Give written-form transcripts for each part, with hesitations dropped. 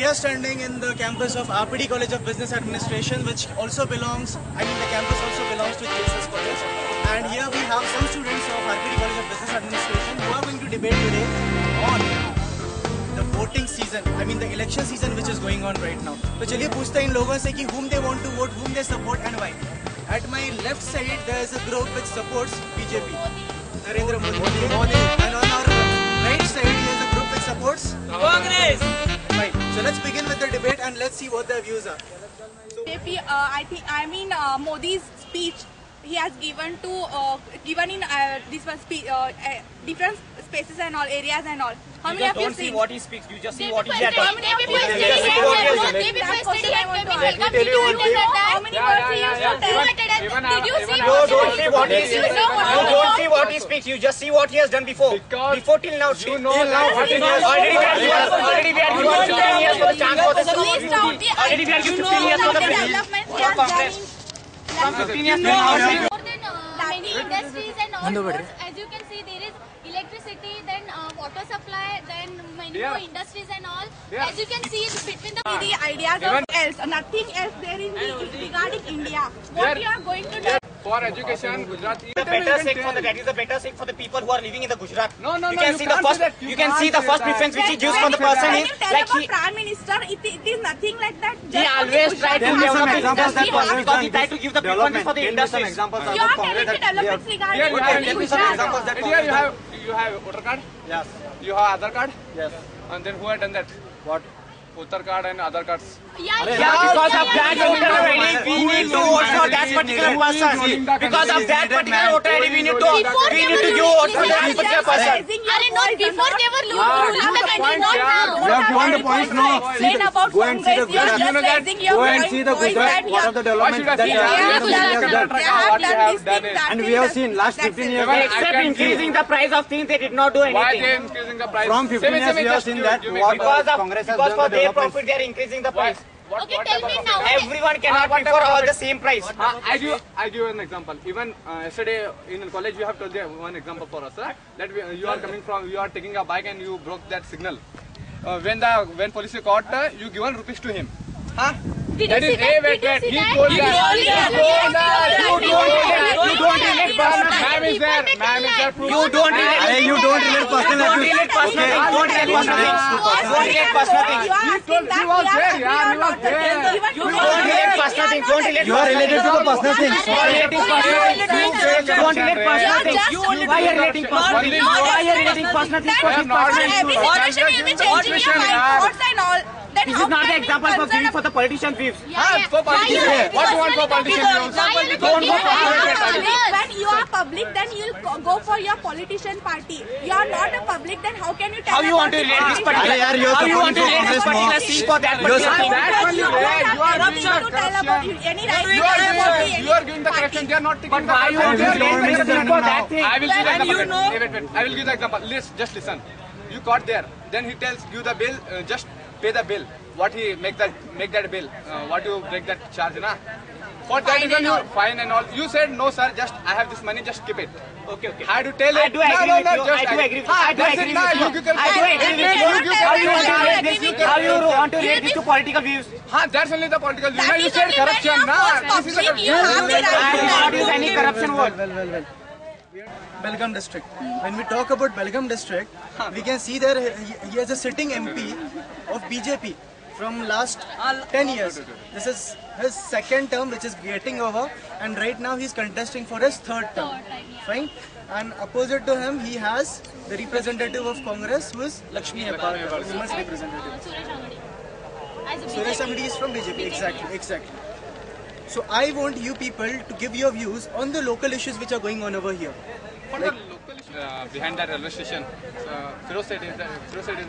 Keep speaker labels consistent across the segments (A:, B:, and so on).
A: are standing in the campus of RPD College of Business Administration, which also belongs, the campus also belongs to JSS College. And here we have some students of RPD College of Business Administration who are going to debate today on the voting season, the election season which is going on right now. So चलिए पूछते हैं इन लोगों से कि whom they want to vote, whom they support and why. At my left side there is a group which supports BJP, Narendra Modi. And on our right side there is a group which supports Congress. Right. So let's begin with the debate and let's see what their views are. So,
B: BJP, Modi's speech he has given in different spaces and all areas and all. How many of you
C: don't see what he speaks, you just see what he says.
B: How many of you Did you see
C: what he speaks? You don't see what he speaks, you just see what he has done before. Before till now,
D: you know what he knows.
C: Already we had given 15 years for the chance for this. Already we had given 15 years for the Congress. From 15 years
E: more than many industries and all. As you can see, there is electricity, then water supply, then many more industries and all. As you can see, between
B: the ideas of else, nothing else there is regarding India. What you are going to do?
D: For education, Gujarat is
C: the better sake for that is the better sake for the people who are living in the Gujarat.
D: No,
C: you can see the first preference which he gives for the person is
B: like he Prime Minister. It is nothing like that.
C: He always tries to develop the industry because he tries to give the preference for the industry.
B: You are telling me developments regarding
D: Here you have voter card.
A: Yes.
D: You have Aadhaar card.
A: Yes.
D: And then who had done that?
A: What?
D: Voter card and other cards.
C: Yeah, because of that voter ID, we need to vote for that particular person. Because of that particular voter ID, we need to give vote for that particular person.
E: Not before they were ruling the country, not now.
F: You have given the points now. Go and see the Gujarat. Go and see the Gujarat. What are the developments that they have done? And we have seen last 15 years.
C: Except increasing the price of things, they did not do anything.
D: Why they increasing the price?
F: From 15 years, we have seen that what Congress has done.
C: Because for their profit, they are increasing the price.
E: Okay, tell me now.
C: Everyone cannot pay for all the same price.
D: I give an example. Even yesterday in college, you have told one example for us, that you are taking a bike and you broke that signal. When police caught, you given rupees to him. Huh?
E: Did
D: that
E: you
D: is
E: see that?
D: He told that. You don't relate personal. Ma'am is there.
C: You don't relate personal. Don't relate personal. Don't relate personal things.
D: He was there. Yeah, he was there.
C: Don't relate personal things. Don't relate.
F: You are related to the personal things.
C: Don't relate personal things. Why are you relating personal things? Why are you relating personal things?
B: Every situation you will be changing your mind. Thoughts and all.
C: This is not the example for giving for the politician views.
D: For politicians. What do you want for politicians?
B: When you are public, then you will go for your politician party. You are not a public, then how can you tell?
C: How you want to relate this particular? How you want to relate this particular seat for that particular thing?
D: You are giving the correction. They are not taking the correction.
C: But why you want to relate this seat for that thing?
D: I will give the example. Wait. I will give the example. Just listen. You got there. Then he tells you the bill. Just pay the bill. What he make that bill? What you break that charge, na? For that reason you fine and all. You said no, sir. Just I have this money. Just keep it.
C: Okay.
D: I had to tell it.
C: I do agree with you. I do agree with you. I do agree with you. How you want to relate this to political views?
D: That's only the political view. You said corruption, na? This is the corruption.
C: I did not use any corruption word.
A: Well. Belgaum district. When we talk about Belgaum district, we can see there he is a sitting MP of BJP from last 10 years. This is his second term which is getting over, and right now he is contesting for his third term. Fine. And opposite to him he has the representative of Congress who is Lakshmi Hebbal, women's representative. Suresh Amdi is from BJP. Exactly. So I want you people to give your views on the local issues which are going on over here.
D: For the local behind that railway station, Firoz Said is the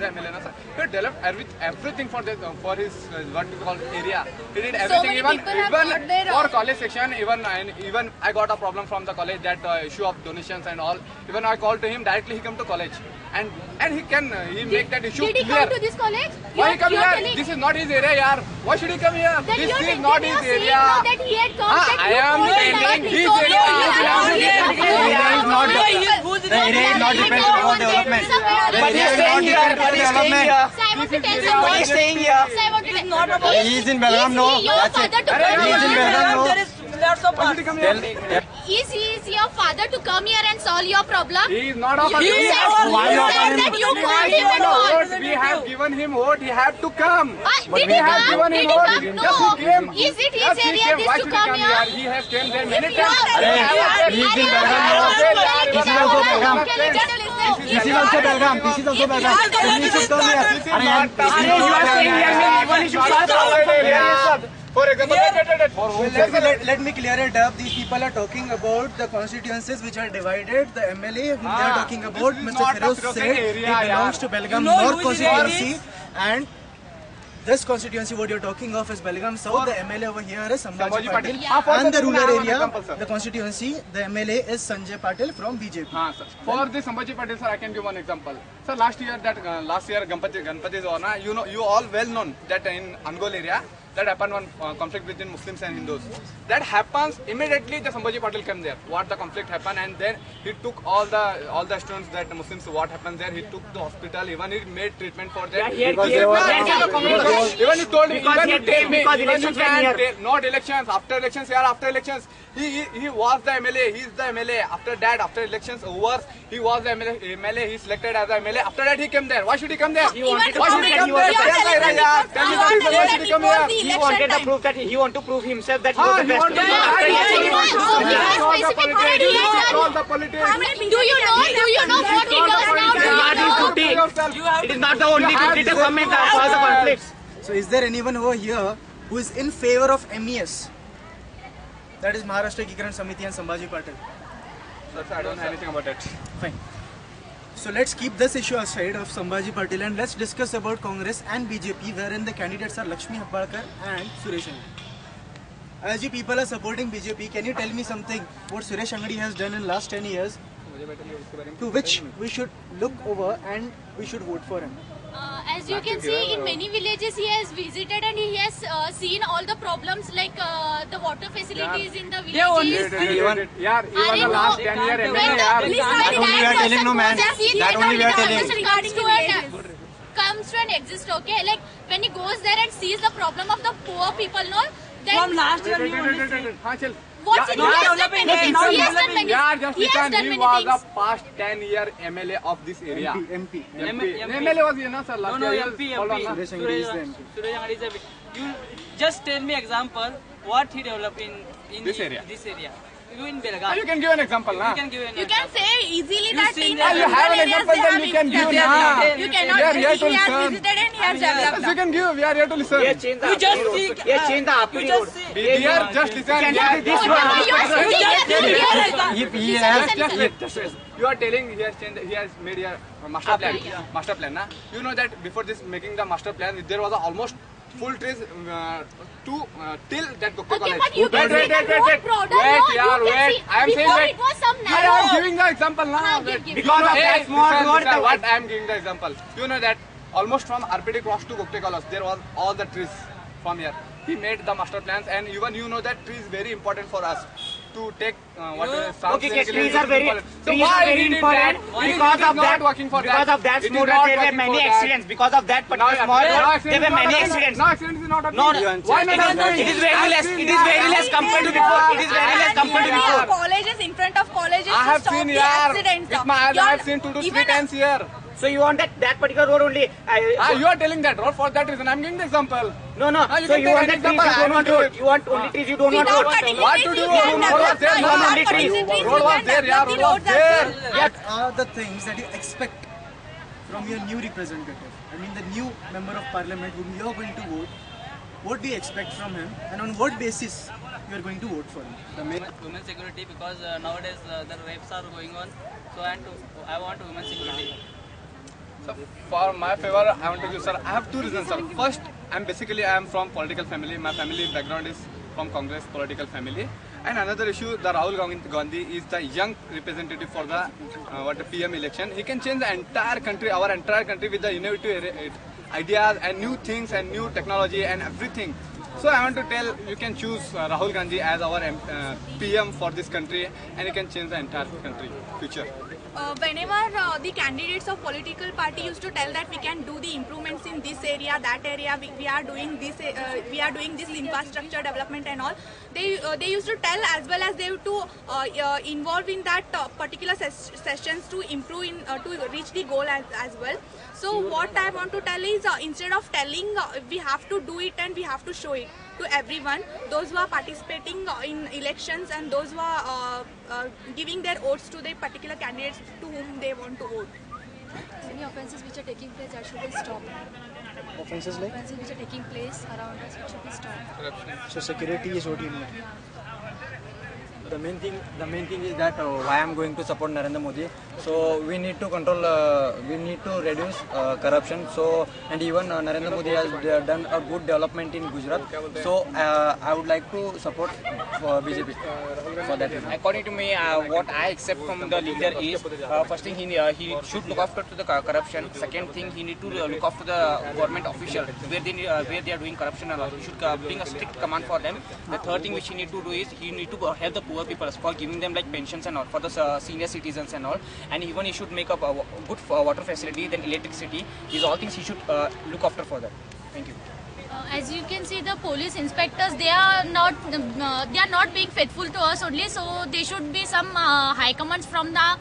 D: MLA. He developed everything for his what we call area. He did everything, even for college section. Even I got a problem from the college, that issue of donations and all. Even I called to him directly. He come to college and he make that issue clear.
E: Did he come to this college?
D: Why he come here? This is not his area, yaar. Why should he come here? This is not his area.
E: That he had come.
D: I am telling his area.
E: He is not.
F: The area is not dependent on development. The area is not dependent on development.
E: So I want to tell someone.
C: He's staying here.
E: So I want to tell.
B: not about.
F: He is in Belgaum, no.
E: Is he your
F: That's it.
E: father to come
F: He is in
E: here?
F: Belgaum, no.
B: There is lots of parts.
E: Is he your father to come here and solve your problem?
D: He is not a
E: You said
F: Why you are
E: that you called him and all.
D: vote. We have given him vote. He had to come.
E: Did
D: we
E: he
D: have
E: come?
D: given
E: Did
D: him
E: he
D: vote.
E: come?
D: Yes,
E: No.
D: he came.
E: Is it
D: Yes,
E: his
D: he
E: area
D: came.
E: this
D: Why
E: to
D: should he
E: come
D: come
E: here?
D: here? He has came there many
E: He
D: times.
F: He is in Belgaum, no. This is also Belgaum. This is also Belgaum. This is also Belgaum. He should come here.
C: You are staying here. Even you should start.
D: For example,
A: Let me clear it up. These people are talking about the constituencies which are divided. The MLA whom they are talking about,
D: this is
A: Mr.
D: not the
A: Feroz
D: Feroz
A: said
D: area,
A: he belongs
D: yaar.
A: to Belgaum
B: You know
A: North
B: which area it
A: constituency, and this constituency what you're talking of is Belgaum South. The MLA over here is Sambhaji
D: Sambhaji
A: Patil.
D: Patil.
A: And the rural area,
D: Example, sir.
A: the constituency, the MLA is Sanjay Patil from BJP.
D: Sir. For the Sambhaji Patil, sir, I can give one example. Sir, last year Ganpati is on. You all well known that in Angol area that happened one conflict between Muslims and Hindus. That happens immediately. The Sambhaji Patil came there. What the conflict happened, and then he took all the students that the Muslims. What happened there? He took the hospital. Even he made treatment for them.
C: Even
D: Even he told me.
C: Because
D: Even
C: he
D: he told me.
C: because
D: Even
C: elections
D: you
C: were
D: can
C: near.
D: tell- not elections. After elections, here after elections, he was the MLA. He is the MLA. After that, after elections over, he was the MLA. He selected as the MLA. After that, he came there. Why should he come there?
C: He wanted to
D: Why should
C: prove
D: he
C: that
D: come
C: he was
D: there?
C: the best.
D: Yes, I yeah. Tell me the reason why should he come here?
C: He wanted the proof that he wanted to prove himself that he was
D: Ah,
C: the
D: he
C: best.
D: wanted to
C: After
D: prove
C: elections,
D: he wants to
E: So he has
D: solve the
E: specific
D: politics.
E: already
D: He wants to
E: done.
D: solve the politics.
E: Do you know what he does now? Do you
C: Not his
E: know?
C: duty. It is not the only duty to come and cause the conflicts.
A: So is there anyone over here who is in favor of MES? That is Maharashtra Ekikaran Samiti and Sambhaji Patil.
D: Sir, I don't know anything about it.
A: Fine. So let's keep this issue aside of Sambhaji Patil and let's discuss about Congress and BJP, wherein the candidates are Lakshmi Hebbalkar and Suresh Angadi. As you people are supporting BJP, can you tell me something what Suresh Angadi has done in last 10 years to which we should look over and we should vote for him?
E: As you can see, in many villages he has visited and he has seen all the problems like the water facilities in the villages.
D: Yeah, he was the last 10 year
E: When
D: MLA.
E: the
D: yaar.
F: That only we are telling, no man. That only we are telling.
E: Comes to an exist, okay? Like when he goes there and sees the problem of the poor people, no?
B: From
E: Then
B: last year, you understand.
D: हाँ, चल.
E: what's
D: Yeah,
E: it? He has done
B: developing,
E: many
B: not
E: things. He has done
B: developing.
E: many
D: Yeah,
E: things.
D: just
E: He has
D: listen.
E: done
D: He
E: many
D: was
E: things.
D: the past 10-year MLA of this area.
A: MP.
D: MLA was here, na, sir? Last
G: No,
D: year.
G: MP.
A: Suresh Angadi is the MP.
G: Suresh Angadi is a. You just tell me example what he developed in
D: This area.
G: This area. You in
D: Ah,
G: Belgaum.
D: you can give an example, na?
G: You can give an
B: You can say easily that
G: seen
B: in
G: that.
B: the
G: You
D: have an
B: rural areas
D: example,
B: they
D: then
B: have
D: you can give,
B: increased.
D: na.
B: You cannot.
D: We are here to
B: He has
D: listen.
B: visited and he has developed.
D: Yes, you can give. We are here to listen.
C: He has changed the
G: You just
C: Apuri road.
G: see-
C: He has changed the
G: You
C: Apuri
G: just
C: road.
G: see.
D: Dear, just listen. Yeah,
C: This
E: Whatever
C: one.
E: you are saying,
F: He has.
D: Just you are telling he has changed. He has made a master plan. Master plan, na? You know that before this making the master plan, there was almost full trees till that Gokte
E: Okay,
D: college.
E: but you can see the road broader, no?
D: Wait,
E: You
D: yaar,
E: can
D: wait.
E: see
D: I am saying
E: before
D: wait.
E: it was some
D: I
E: narrow.
D: am giving the example now.
E: Haan, give.
C: Because of that small road, the
D: What I am giving the example. You know that almost from RPD cross to Gokte college, there was all the trees from here. He made the master plans, and even you know that tree is very important for us to take
C: Okay, trees are very
D: So why he did
C: important
D: that?
C: because of that.
D: Working for
C: Because of that
D: It is
C: small
D: not
C: road, there were
D: working
C: many
D: for that.
C: accidents. Because of that particular
D: Now,
C: small
D: now
C: road,
D: accident
C: there
D: is
C: were
D: not
C: many
D: happening.
C: accidents.
D: Now accident is not
C: No,
D: happening.
C: no.
D: Why not happening?
C: It is very less. It is very less compared to before. It is very less compared to before.
B: Colleges in front of colleges
D: I
B: to
D: have
B: stop
D: seen
B: the
D: here.
B: accidents.
D: With my eyes, I have seen 2 to 3
B: Even
D: times here.
C: So you want that particular road only?
D: You are telling that road for that reason. I am giving the example.
C: No, no.
D: you
C: So
D: can
C: you
D: take
C: want
D: an
C: that trees
D: example.
C: you don't want road. You want only trees you don't want
B: without
C: road.
B: cutting
D: What
B: the
D: to
B: trees,
D: do?
B: you can
D: Road was
B: develop.
D: there,
B: Without
C: only
B: cutting
C: trees.
B: the trees,
D: Road
B: you
D: was
B: can
D: there, yeah,
B: develop the
D: road was
B: roads as
D: there.
B: well.
A: What are the things that you expect from your new representative? I mean the new member of parliament whom you are going to vote. What do you expect from him and on what basis you are going to vote for him?
G: Women security because nowadays the rapes are going on. So I want women security.
D: So for my favor, I want to give, sir, I have 2 reasons, sir. First, I am from political family. My family background is from Congress political family. And another issue, the Rahul Gandhi is the young representative for the PM election. He can change the entire country, our entire country with the innovative ideas and new things and new technology and everything. So I want to tell, you can choose Rahul Gandhi as our PM for this country, and you can change the entire country future.
B: Whenever the candidates of political party used to tell that we can do the improvements in this area, that area, we are doing this infrastructure development and all, they used to tell, as well as they used to involve in that particular sessions to improve in to reach the goal as well. So what I want to tell is, instead of telling, we have to do it and we have to show it to everyone, those who are participating in elections and those who are giving their votes to the particular candidates to whom they want to vote.
H: Any offences which are taking place, that should be stopped.
A: Offences like?
H: Offences which are taking place around us, it should be stopped.
D: Corruption.
A: So security is what you mean?
F: The main thing is that why I'm going to support Narendra Modi. So we need to control, we need to reduce corruption. So, and even Narendra Modi has done a good development in Gujarat. So I would like to support BJP for that.
C: According to me, what I accept from the leader is, first thing he should look after to the corruption. Second thing, he need to look after the government official where they are doing corruption and all. He should bring a strict command for them. The third thing which he need to do is he need to help the poor people for giving them like pensions and all for the senior citizens and all. And even he should make up a good water facility, then electricity. These all things he should look after for that. Thank you.
E: As you can see, the police inspectors, they are not being faithful to us only. So there should be some high commands from the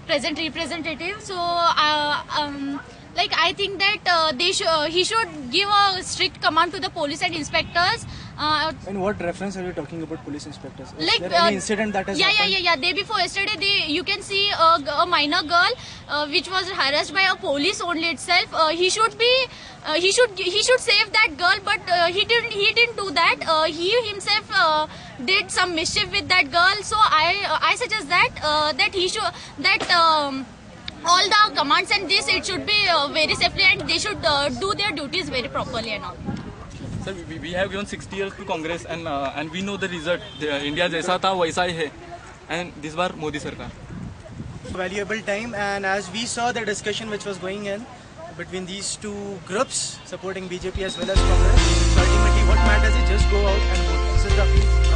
E: present representative. So like I think that he should give a strict command to the police and inspectors.
A: In what reference are you talking about police inspectors? Is
E: Like
A: there any incident that has happened?
E: Yeah. Day before yesterday, you can see a minor girl which was harassed by a police only itself. He should save that girl, but he didn't do that. He himself did some mischief with that girl. So I suggest that he should all the commands and this, it should be very safely, and they should do their duties very properly and all.
I: Sir, we have given 60 years to Congress, and we know the result. India जैसा था वैसा ही है, and this बार मोदी सरकार.
A: Valuable time, and as we saw the discussion which was going in between these two groups supporting BJP as well as Congress, so ultimately what matters is just go out and vote. This is the appeal.